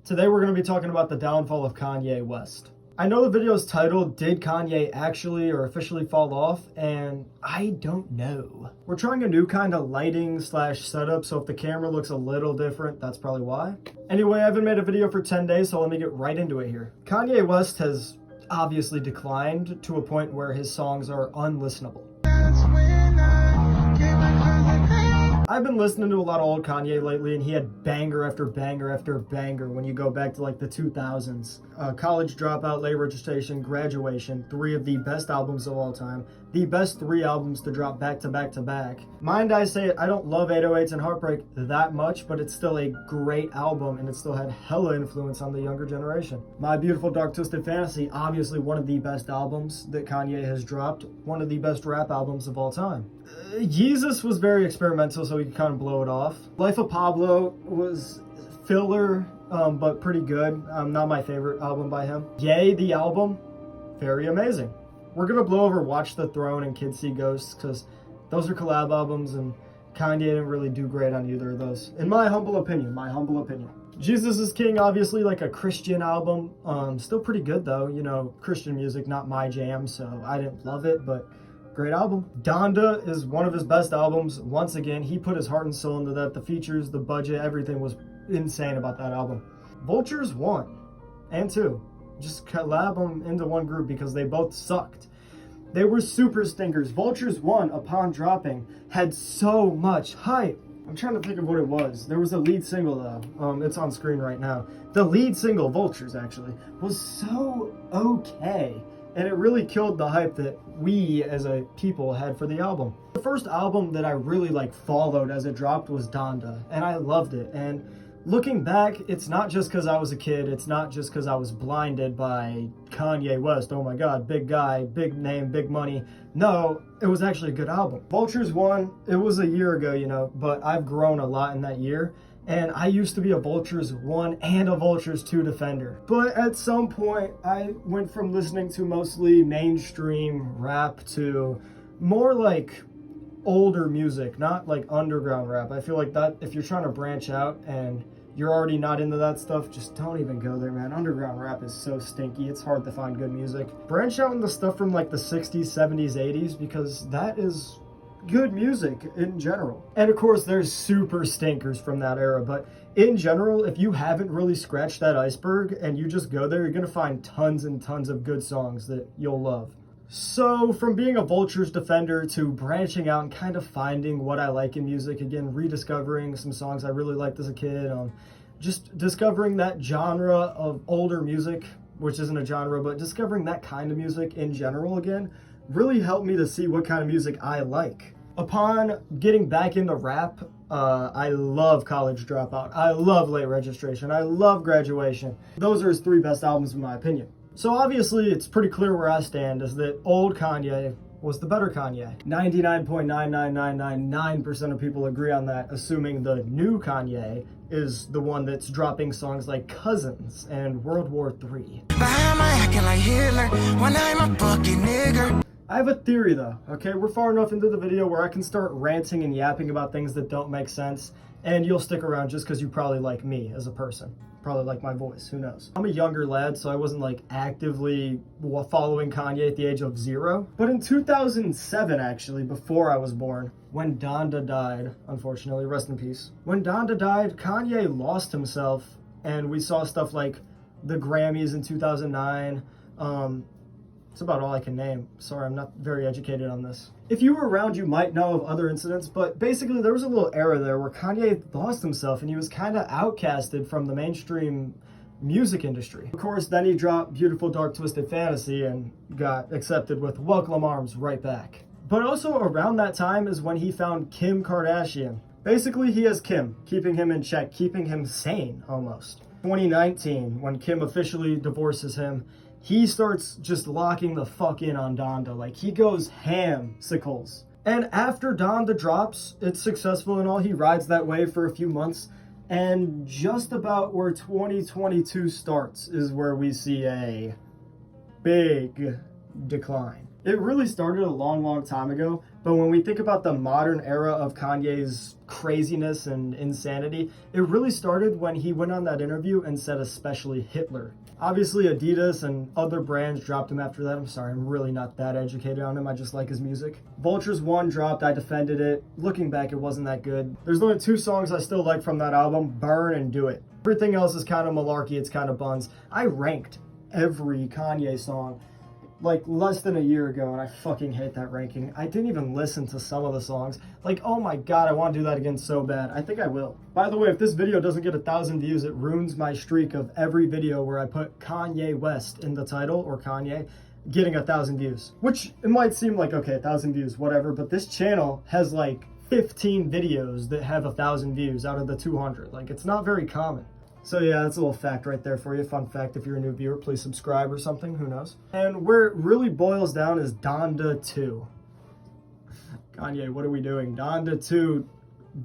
Today we're going to be talking about the downfall of Kanye West. I know the video is titled, Did Kanye Actually or Officially Fall Off? And I don't know. We're trying a new kind of lighting / setup, so if the camera looks a little different, that's probably why. Anyway, I haven't made a video for 10 days, so let me get right into it here. Kanye West has obviously declined to a point where his songs are unlistenable. I've been listening to a lot of old Kanye lately, and he had banger after banger after banger when you go back to like the 2000s. College Dropout, Late Registration, Graduation, 3 of the best albums of all time. The best 3 albums to drop back to back to back. Mind I say it, I don't love 808s and Heartbreak that much, but it's still a great album, and it still had hella influence on the younger generation. My Beautiful Dark Twisted Fantasy, obviously one of the best albums that Kanye has dropped. One of the best rap albums of all time. Yeezus was very experimental, so he could kind of blow it off. Life of Pablo was filler, but pretty good. Not my favorite album by him. Yay, the album, very amazing. We're gonna blow over Watch the Throne and Kids See Ghosts, because those are collab albums, and Kanye didn't really do great on either of those. In my humble opinion, Jesus is King, obviously like a Christian album. Still pretty good though, you know, Christian music, not my jam, so I didn't love it, but great album. Donda is one of his best albums. Once again, he put his heart and soul into that. The features, the budget, everything was insane about that album. Vultures 1 and 2. Just collab them into one group because they both sucked. They were super stinkers. Vultures 1, upon dropping, had so much hype. I'm trying to think of what it was. There was a lead single though. It's on screen right now. The lead single, Vultures actually, was so okay. And it really killed the hype that we as a people had for the album. The first album that I really followed as it dropped was Donda, and I loved it. And looking back, it's not just because I was a kid, it's not just because I was blinded by Kanye West, oh my god, big guy, big name, big money. No, it was actually a good album. Vultures 1, it was a year ago, you know, but I've grown a lot in that year. And I used to be a Vultures 1 and a Vultures 2 defender. But at some point, I went from listening to mostly mainstream rap to more like older music, not like underground rap. I feel like that if you're trying to branch out and you're already not into that stuff, just don't even go there, man. Underground rap is so stinky. It's hard to find good music. Branch out into stuff from like the 60s, 70s, 80s, because that is good music in general. And of course there's super stinkers from that era, but in general, if you haven't really scratched that iceberg and you just go there, you're gonna find tons and tons of good songs that you'll love. So from being a Vultures defender to branching out and kind of finding what I like in music again, rediscovering some songs I really liked as a kid, just discovering that genre of older music, which isn't a genre, but discovering that kind of music in general again really helped me to see what kind of music I like. Upon getting back into rap, I love College Dropout. I love Late Registration. I love Graduation. Those are his 3 best albums in my opinion. So obviously it's pretty clear where I stand is that old Kanye was the better Kanye. 99.99999% of people agree on that, assuming the new Kanye is the one that's dropping songs like Cousins and World War III. I have a theory though, okay? We're far enough into the video where I can start ranting and yapping about things that don't make sense, and you'll stick around just because you probably like me as a person. Probably like my voice, who knows? I'm a younger lad, so I wasn't actively following Kanye at the age of 0. But in 2007, actually, before I was born, when Donda died, unfortunately, rest in peace. When Donda died, Kanye lost himself, and we saw stuff like the Grammys in 2009, That's about all I can name. Sorry, I'm not very educated on this. If you were around, you might know of other incidents, but basically there was a little era there where Kanye lost himself and he was kind of outcasted from the mainstream music industry. Of course, then he dropped Beautiful Dark Twisted Fantasy and got accepted with welcome arms right back. But also around that time is when he found Kim Kardashian. Basically, he has Kim, keeping him in check, keeping him sane almost. 2019, when Kim officially divorces him, he starts just locking the fuck in on Donda. He goes ham-sicles. And after Donda drops, it's successful and all, he rides that wave for a few months, and just about where 2022 starts is where we see a big decline. It really started a long time ago, But when we think about the modern era of Kanye's craziness and insanity, it really started when he went on that interview and said especially Hitler. Obviously, Adidas and other brands dropped him after that. I'm sorry, I'm really not that educated on him. I just like his music. Vultures 1 dropped, I defended it. Looking back, it wasn't that good. There's only 2 songs I still like from that album, Burn and Do It. Everything else is kind of malarkey, it's kind of buns. I ranked every Kanye song like less than a year ago, and I fucking hate that ranking. I didn't even listen to some of the songs. Like, oh my god, I want to do that again so bad. I think I will. By the way, if this video doesn't get 1,000 views, it ruins my streak of every video where I put Kanye West in the title, or Kanye, getting 1,000 views. Which, it might seem like, okay, 1,000 views, whatever, but this channel has like 15 videos that have 1,000 views out of the 200. Like, it's not very common. So yeah, that's a little fact right there for you. Fun fact, if you're a new viewer, please subscribe or something, who knows. And where it really boils down is Donda 2. Kanye, what are we doing? Donda 2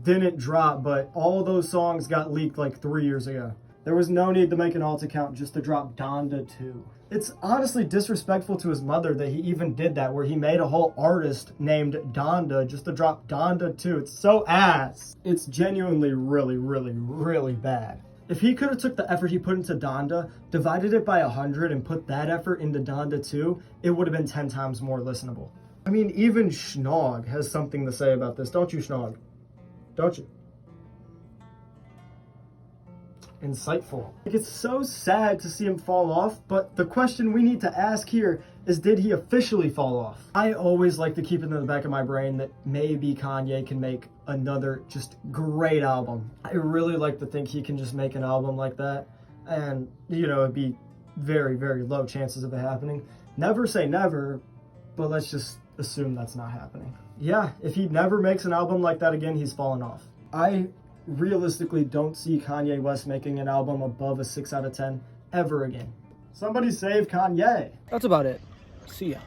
didn't drop, but all those songs got leaked like 3 years ago. There was no need to make an alt account just to drop Donda 2. It's honestly disrespectful to his mother that he even did that, where he made a whole artist named Donda just to drop Donda 2. It's so ass. It's genuinely really, really, really bad. If he could have took the effort he put into Donda, divided it by 100, and put that effort into Donda 2, it would have been 10 times more listenable. I mean, even Schnog has something to say about this. Don't you, Schnog? Don't you? Insightful. Like, it's so sad to see him fall off, but the question we need to ask here is, did he officially fall off? I always like to keep it in the back of my brain that maybe Kanye can make another just great album. I really like to think he can just make an album like that, and, you know, it'd be very, very low chances of it happening. Never say never, but let's just assume that's not happening. Yeah, if he never makes an album like that again, he's fallen off. I realistically don't see Kanye West making an album above a 6 out of 10 ever again. Somebody save Kanye. That's about it. See ya.